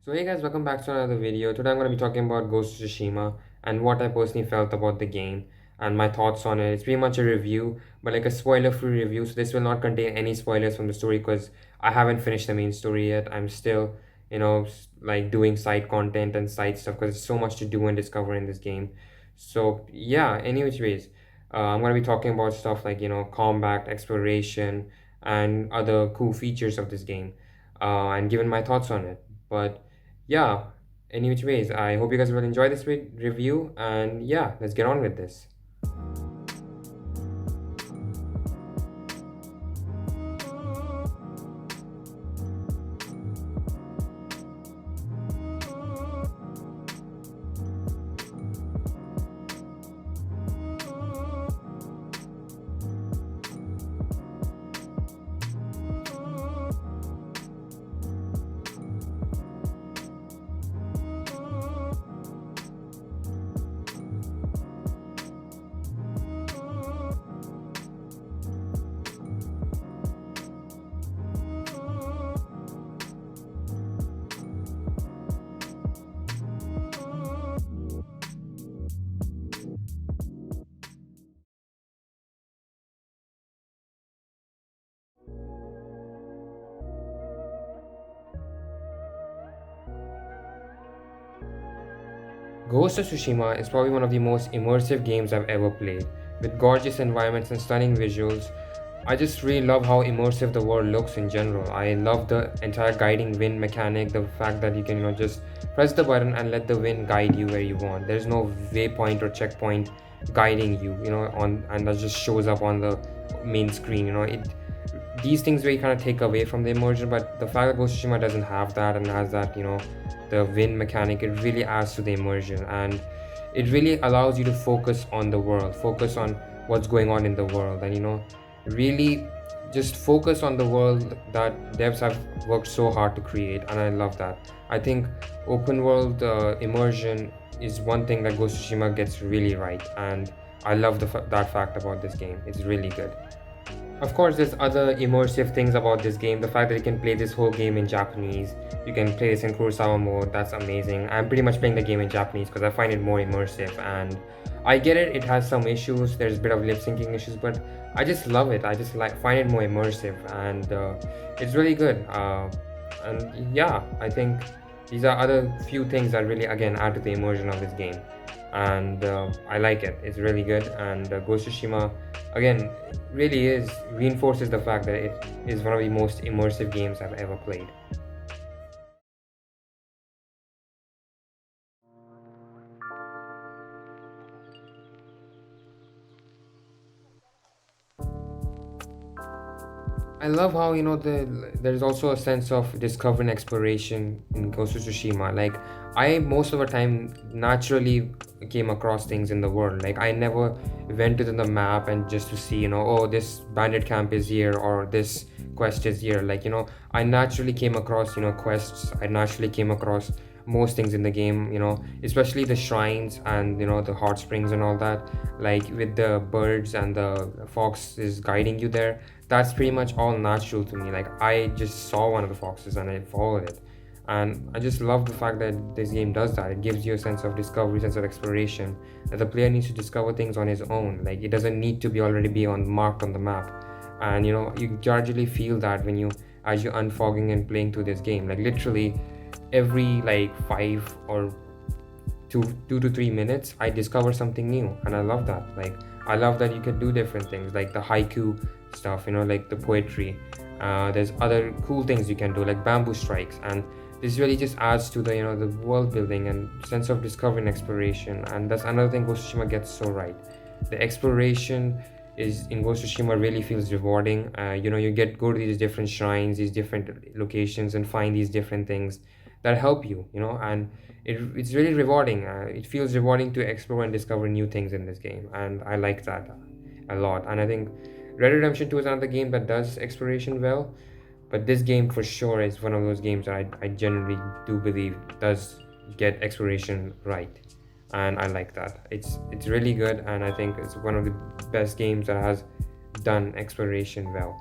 So hey guys, welcome back to another video. Today I'm going to be talking about Ghost of Tsushima and what I personally felt about the game and my thoughts on it. It's pretty much a review, but like a spoiler-free review. So this will not contain any spoilers from the story because I haven't finished the main story yet. I'm still, like doing side content and side stuff because there's so much to do and discover in this game. So yeah, any which ways, I'm going to be talking about stuff like, combat, exploration, and other cool features of this game, and giving my thoughts on it. But yeah, any which ways, I hope you guys will enjoy this review, and yeah, let's get on with this. Ghost of Tsushima is probably one of the most immersive games I've ever played. With gorgeous environments and stunning visuals, I just really love how immersive the world looks in general. I love the entire guiding wind mechanic, the fact that you can just press the button and let the wind guide you where you want. There's no waypoint or checkpoint guiding you, on and that just shows up on the main screen. These things really kind of take away from the immersion, but the fact that Ghost of Tsushima doesn't have that and has that, the wind mechanic, it really adds to the immersion, and it really allows you to focus on the world, focus on what's going on in the world, and really just focus on the world that devs have worked so hard to create. And I love that. I think open world immersion is one thing that Ghost of Tsushima gets really right, and I love that fact about this game. It's really good. Of course, there's other immersive things about this game. The fact that you can play this whole game in Japanese, you can play this in Kurosawa mode, that's amazing. I'm pretty much playing the game in Japanese because I find it more immersive, and I get it, it has some issues, there's a bit of lip syncing issues, but I just love it. I just find it more immersive, and it's really good. And yeah, I think these are other few things that really again add to the immersion of this game, and I like it. It's really good, and Ghost of Tsushima again really reinforces the fact that it is one of the most immersive games I've ever played. I love how there's also a sense of discovery and exploration in Ghost of Tsushima. Like, I most of the time naturally came across things in the world. Like, I never went to the map and just to see, oh, this bandit camp is here or this quest is here. Like, I naturally came across quests. I naturally came across most things in the game, especially the shrines and the hot springs and all that, like with the birds and the foxes guiding you there. That's pretty much all natural to me. Like, I just saw one of the foxes and I followed it, and I just love the fact that this game does that. It gives you a sense of discovery, sense of exploration, that the player needs to discover things on his own. Like, it doesn't need to be already be marked on the map. And you gradually feel that when you as you're unfogging and playing through this game. Like, literally every like 2 to 3 minutes I discover something new, and I love that. Like, I love that you can do different things like the haiku stuff, like the poetry. There's other cool things you can do like bamboo strikes, and this really just adds to the the world building and sense of discovery and exploration. And that's another thing Ghost of Tsushima gets so right. The exploration is in Ghost of Tsushima really feels rewarding. You go to these different shrines, these different locations, and find these different things that help you, and it's really rewarding. It feels rewarding to explore and discover new things in this game, and I like that a lot. And I think Red Dead Redemption 2 is another game that does exploration well, but this game for sure is one of those games that I generally do believe does get exploration right, and I like that. It's really good, and I think it's one of the best games that has done exploration well.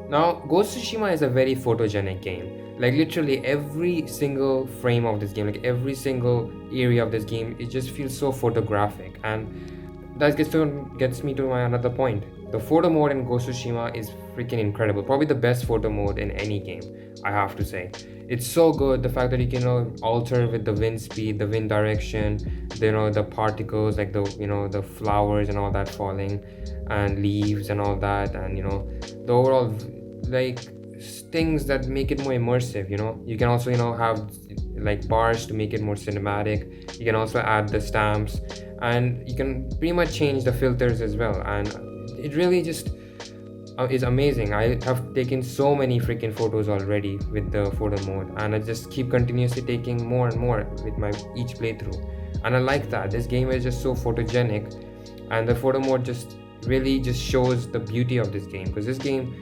Now, Ghost of Tsushima is a very photogenic game. Like literally every single frame of this game, like every single area of this game, it just feels so photographic, and that gets me to my another point. The photo mode in Ghost of Tsushima is freaking incredible. Probably the best photo mode in any game, I have to say. It's so good. The fact that you can alter with the wind speed, the wind direction, the particles, like the flowers and all that falling, and leaves and all that, and the overall like things that make it more immersive. You can also have like bars to make it more cinematic. You can also add the stamps, and you can pretty much change the filters as well, and it really just is amazing. I have taken so many freaking photos already with the photo mode, and I just keep continuously taking more and more with my each playthrough, and I like that. This game is just so photogenic, and the photo mode just really just shows the beauty of this game, because this game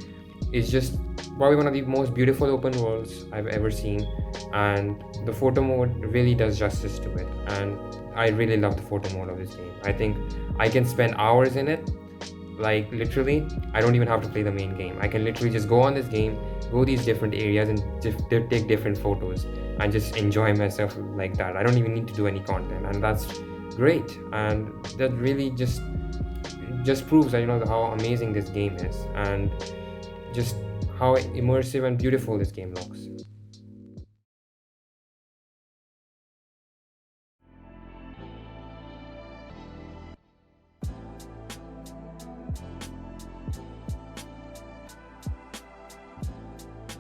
is just probably one of the most beautiful open worlds I've ever seen, and the photo mode really does justice to it, and I really love the photo mode of this game. I think I can spend hours in it. Like literally, I don't even have to play the main game. I can literally just go on this game, go these different areas, and take different photos and just enjoy myself like that. I don't even need to do any content, and that's great. And that really just proves that how amazing this game is, and just how immersive and beautiful this game looks.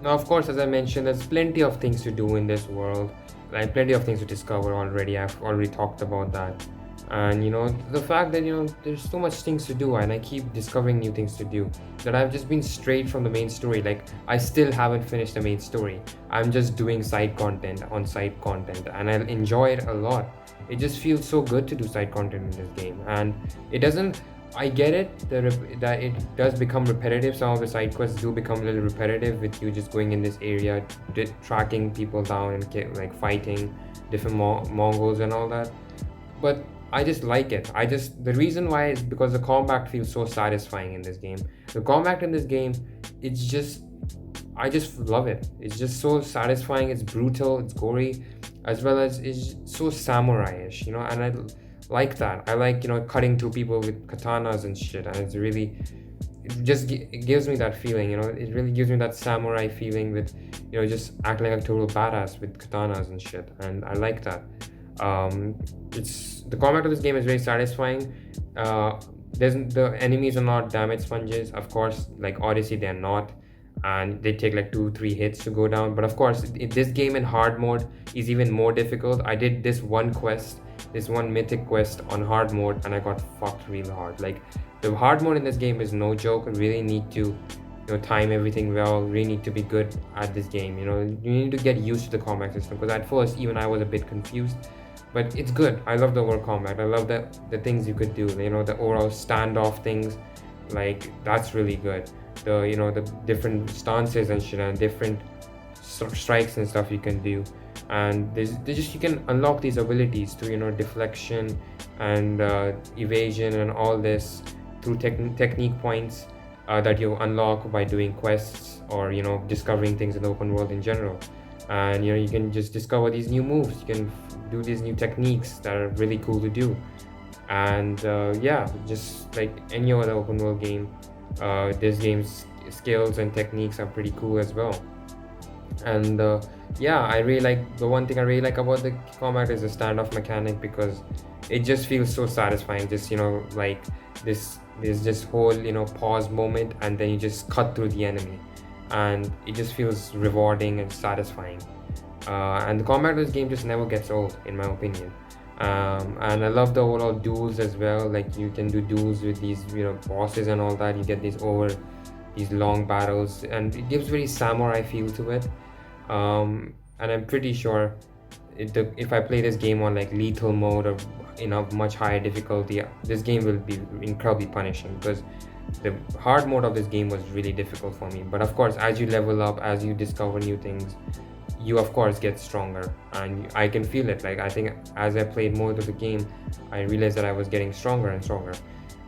Now, of course, as I mentioned, there's plenty of things to do in this world, like plenty of things to discover already. I've already talked about that. And the fact that there's so much things to do, and I keep discovering new things to do, that I've just been straight from the main story. Like I still haven't finished the main story. I'm just doing side content on side content, and I enjoy it a lot. It just feels so good to do side content in this game, and it doesn't I get it that it does become repetitive. Some of the side quests do become a little repetitive, with you just going in this area, tracking people down and like fighting different Mongols and all that. But I just like it. The reason why is because the combat feels so satisfying in this game. The combat in this game, it's just I just love it. It's just so satisfying. It's brutal. It's gory, as well as it's so samurai-ish, and I like that. I like cutting through people with katanas and shit, and it just it gives me that feeling. It really gives me that samurai feeling with just acting like a total badass with katanas and shit, and I like that. It's the combat of this game is very satisfying. The enemies are not damage sponges, of course. Like Odyssey, they're not, and they take like 2-3 hits to go down. But of course, this game in hard mode is even more difficult. I did this one mythic quest on hard mode, and I got fucked real hard. Like the hard mode in this game is no joke. You really need to time everything well. Really need to be good at this game. You need to get used to the combat system, because at first even I was a bit confused, but it's good. I love the overall combat. I love the things you could do. The overall standoff things, like that's really good. The different stances and shit, and different strikes and stuff you can do, and you can unlock these abilities through deflection and evasion and all this through technique points that you unlock by doing quests, or discovering things in the open world in general. And you can just discover these new moves. You can do these new techniques that are really cool to do. And just like any other open world game, this game's skills and techniques are pretty cool as well. And I really like the one thing I really like about the combat is the standoff mechanic, because it just feels so satisfying. Just like there's this whole pause moment, and then you just cut through the enemy, and it just feels rewarding and satisfying. And the combat of this game just never gets old, in my opinion. And I love the overall duels as well. Like you can do duels with these bosses and all that. You get these long battles, and it gives very samurai feel to it. And I'm pretty sure if I play this game on like lethal mode or in a much higher difficulty, this game will be incredibly punishing, because the hard mode of this game was really difficult for me. But of course, as you level up, as you discover new things, you of course get stronger, and I can feel it. Like I think as I played more of the game, I realized that I was getting stronger and stronger,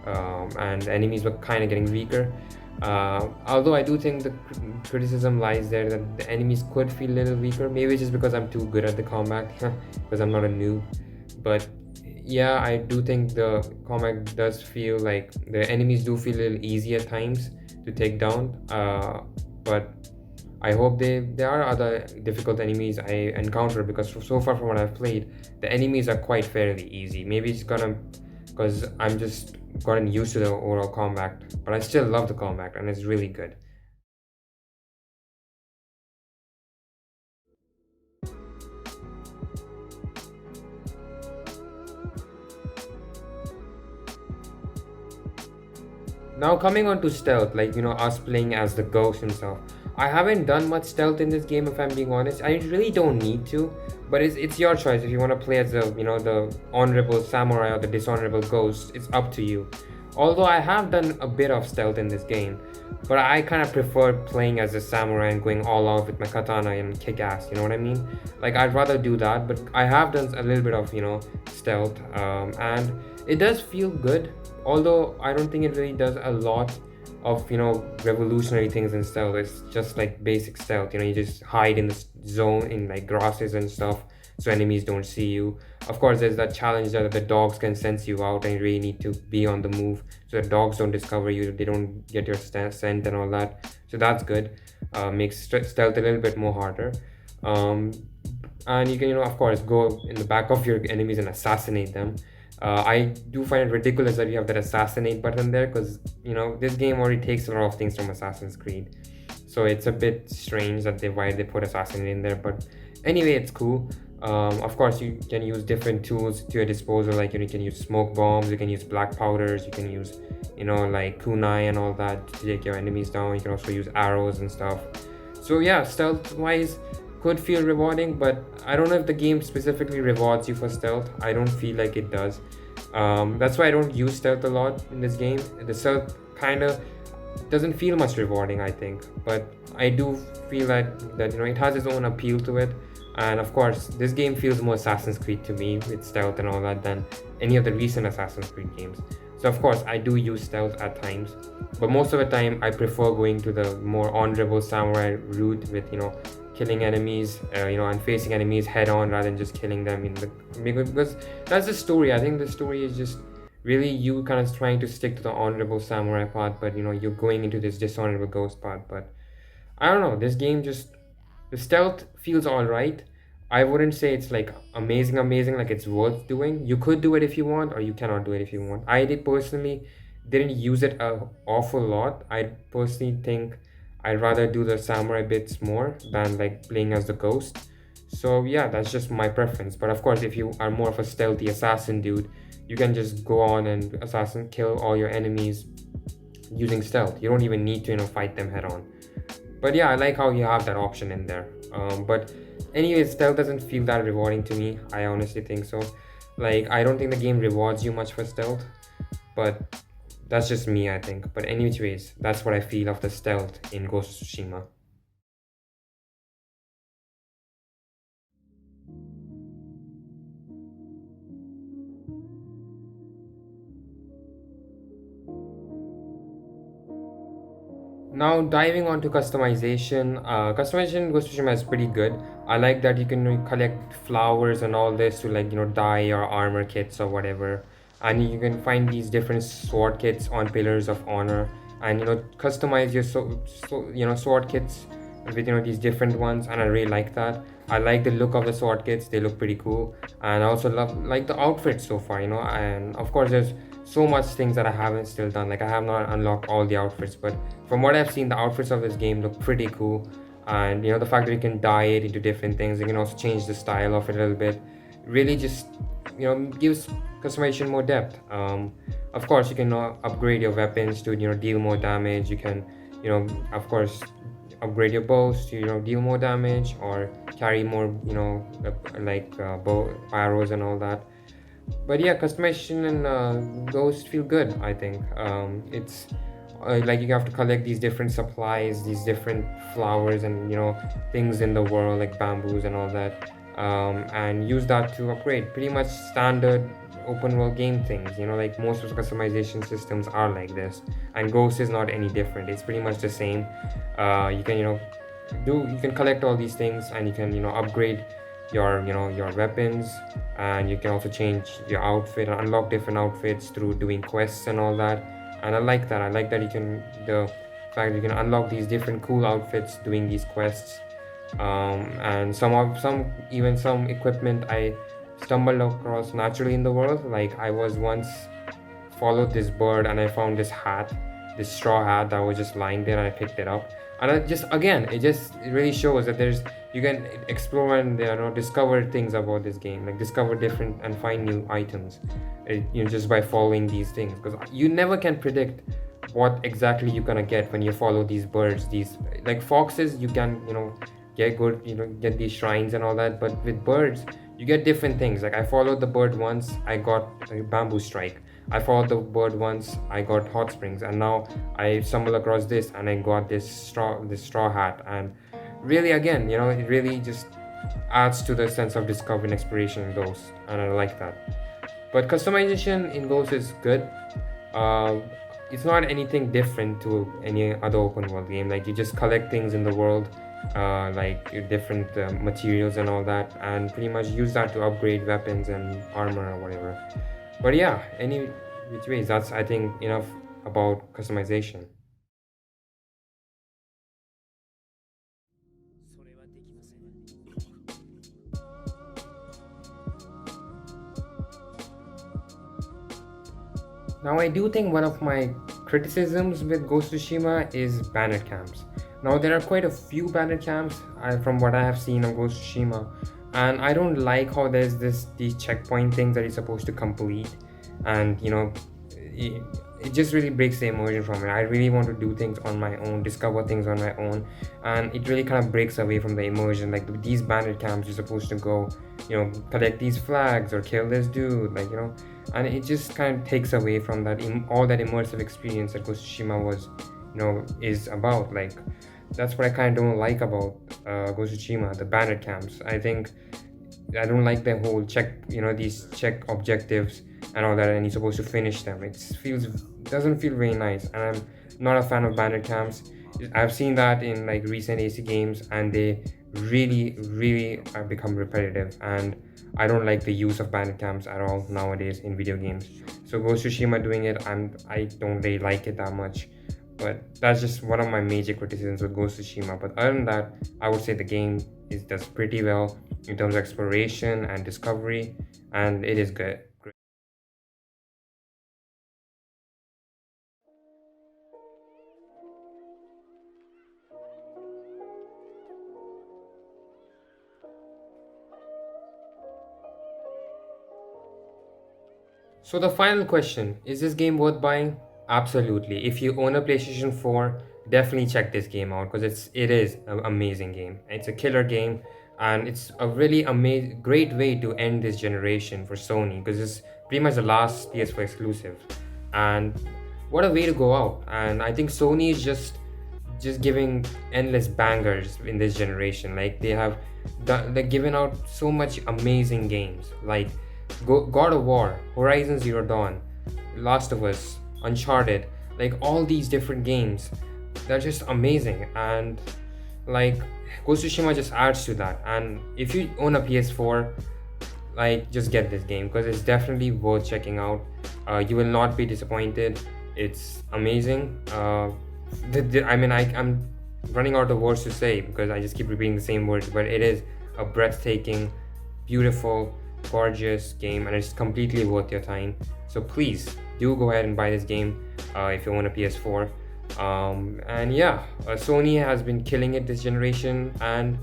and enemies were kind of getting weaker. Although I do think the criticism lies there that the enemies could feel a little weaker. Maybe it's just because I'm too good at the combat, because I'm not a noob. But yeah, I do think the combat does feel like the enemies do feel a little easy at times to take down. But I hope there are other difficult enemies I encounter, because so far from what I've played, the enemies are quite fairly easy. Maybe it's gonna because I'm just gotten used to the overall combat, but I still love the combat and it's really good. Now coming on to stealth, like us playing as the ghost and stuff. I haven't done much stealth in this game if I'm being honest. I really don't need to, but it's your choice if you want to play as the the honorable samurai or the dishonorable ghost. It's up to you. Although I have done a bit of stealth in this game, but I kind of prefer playing as a samurai and going all out with my katana and kick ass. You know what I mean? Like I'd rather do that, but I have done a little bit of stealth, and it does feel good, although I don't think it really does a lot of revolutionary things in stealth. It's just like basic stealth. You just hide in the zone in like grasses and stuff so enemies don't see you. Of course, there's that challenge that the dogs can sense you out and you really need to be on the move so the dogs don't discover you, they don't get your scent and all that. So that's good. Makes stealth a little bit more harder. um, and you can of course go in the back of your enemies and assassinate them. I do find it ridiculous that you have that assassinate button there, because this game already takes a lot of things from Assassin's Creed, so it's a bit strange that why they put assassinate in there. But anyway, it's cool. Of course, you can use different tools to your disposal, like you can use smoke bombs, you can use black powders, you can use like kunai and all that to take your enemies down. You can also use arrows and stuff. So yeah, stealth wise could feel rewarding, but I don't know if the game specifically rewards you for stealth. I don't feel like it does. That's why I don't use stealth a lot in this game. The stealth kind of doesn't feel much rewarding, I think, but I do feel that it has its own appeal to it. And of course, this game feels more Assassin's Creed to me with stealth and all that than any of the recent Assassin's Creed games. So of course, I do use stealth at times, but most of the time I prefer going to the more honorable samurai route with killing enemies, and facing enemies head on rather than just killing them because that's the story. I think the story is just really you kind of trying to stick to the honorable samurai part, but you're going into this dishonorable ghost part. But I don't know, this game just, the stealth feels all right. I wouldn't say it's like amazing, like it's worth doing. You could do it if you want, or you cannot do it if you want. I did personally didn't use it an awful lot. I personally think I'd rather do the samurai bits more than like playing as the ghost. So yeah, that's just my preference. But of course, if you are more of a stealthy assassin dude, you can just go on and assassin kill all your enemies using stealth. You don't even need to fight them head on. But yeah, I like how you have that option in there. But anyways, stealth doesn't feel that rewarding to me. I honestly think so. Like I don't think the game rewards you much for stealth, but that's just me, I think. But anyways, that's what I feel of the stealth in Ghost of Tsushima. Now diving on to customization, customization in Ghost of Tsushima is pretty good. I like that you can collect flowers and all this to like dye your armor kits or whatever, and you can find these different sword kits on Pillars of Honor, and customize your sword kits with these different ones, and I really like that. I like the look of the sword kits; they look pretty cool, and I also love like the outfits so far. And of course there's so much things that I haven't still done. Like I have not unlocked all the outfits, but from what I've seen, the outfits of this game look pretty cool. And the fact that you can dye it into different things, you can also change the style of it a little bit, really just gives customization more depth. Of course, you can upgrade your weapons to deal more damage. You can of course upgrade your bows to deal more damage or carry more bow arrows and all that. But yeah, customization and those feel good, I think. It's like you have to collect these different supplies, these different flowers and things in the world like bamboos and all that. and use that to upgrade. Pretty much standard open world game things, like most of the customization systems are like this, and Ghost is not any different. It's pretty much the same. You can you can collect all these things, and you can upgrade your weapons, and you can also change your outfit and unlock different outfits through doing quests and all that. And I like that you can the fact that you can unlock these different cool outfits doing these quests. And some equipment I stumbled across naturally in the world. Like I was once followed this bird, and I found this straw hat that was just lying there, and I picked it up. And it really shows that you can explore and discover things about this game, like discover different and find new items, just by following these things, because you never can predict what exactly you're gonna get when you follow these birds. These, like foxes, you can get good, get these shrines and all that, but with birds you get different things. Like I followed the bird once, I got a bamboo strike. I followed the bird once, I got hot springs, and now I stumbled across this, and I got this straw hat. And really, again, it really just adds to the sense of discovery and exploration in Ghost, and I like that. But customization in Ghost is good. uh, it's not anything different to any other open world game. Like you just collect things in the world, like your different materials and all that, and pretty much use that to upgrade weapons and armor or whatever. But yeah, any which ways, that's I think enough about customization. Now, I do think one of my criticisms with Ghost of Tsushima is bandit camps. Now, there are quite a few bandit camps from what I have seen of Ghost of Tsushima, and I don't like how there's these checkpoint things that you're supposed to complete, and it, it just really breaks the immersion from it. I really want to do things on my own, discover things on my own, and it really kind of breaks away from the immersion. Like with these bandit camps, you're supposed to go, collect these flags or kill this dude, and it just kind of takes away from all that immersive experience that Ghost of Tsushima is about. Like that's what I kind of don't like about Ghost of Tsushima, the bandit camps. I don't like the whole these check objectives and all that, and you're supposed to finish them. Doesn't feel very nice, and I'm not a fan of bandit camps. I've seen that in like recent AC games, and they really, really have become repetitive, and I don't like the use of bandit camps at all nowadays in video games. So Ghost of Tsushima doing it, I don't really like it that much. But that's just one of my major criticisms with Ghost of Tsushima. But other than that, I would say the game does pretty well in terms of exploration and discovery, and it is good. So the final question, is this game worth buying? Absolutely. If you own a PlayStation 4, definitely check this game out, because it is an amazing game. It's a killer game, and it's a really amazing great way to end this generation for Sony, because it's pretty much the last PS4 exclusive. And what a way to go out. And I think Sony is just giving endless bangers in this generation. Like they're giving out so much amazing games, like God of War, Horizon Zero Dawn, Last of Us, Uncharted, like all these different games. They're just amazing, and like Ghost of Tsushima just adds to that. And if you own a PS4, like just get this game, because it's definitely worth checking out. You will not be disappointed. It's amazing. I'm running out of words to say, because I just keep repeating the same words, but it is a breathtaking, beautiful, gorgeous game, and it's completely worth your time. So please do go ahead and buy this game if you own a PS4. And yeah, Sony has been killing it this generation, and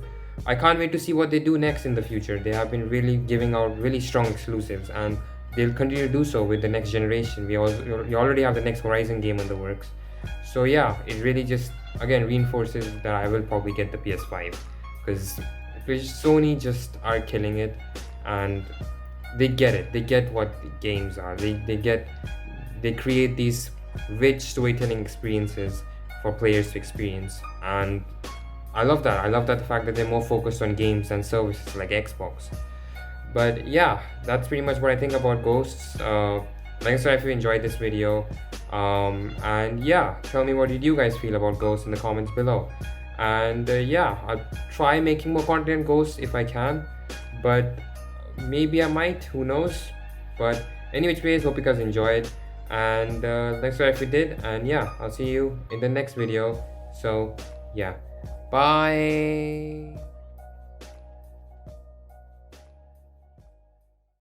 I can't wait to see what they do next in the future. They have been really giving out really strong exclusives, and they'll continue to do so with the next generation. We already have the next Horizon game in the works. So yeah, it really just again reinforces that I will probably get the PS5, because Sony just are killing it, and they get it. They get what the games are. They create these rich storytelling experiences for players to experience, and I love that. I love that the fact that they're more focused on games and services like Xbox. But yeah, that's pretty much what I think about Ghosts. Like I said, if you enjoyed this video, and yeah, tell me what did you guys feel about Ghosts in the comments below. And yeah, I'll try making more content on Ghosts if I can, but maybe I might, who knows. But any which ways, hope you guys enjoyed, and thanks for if you did. And yeah, I'll see you in the next video. So yeah, bye.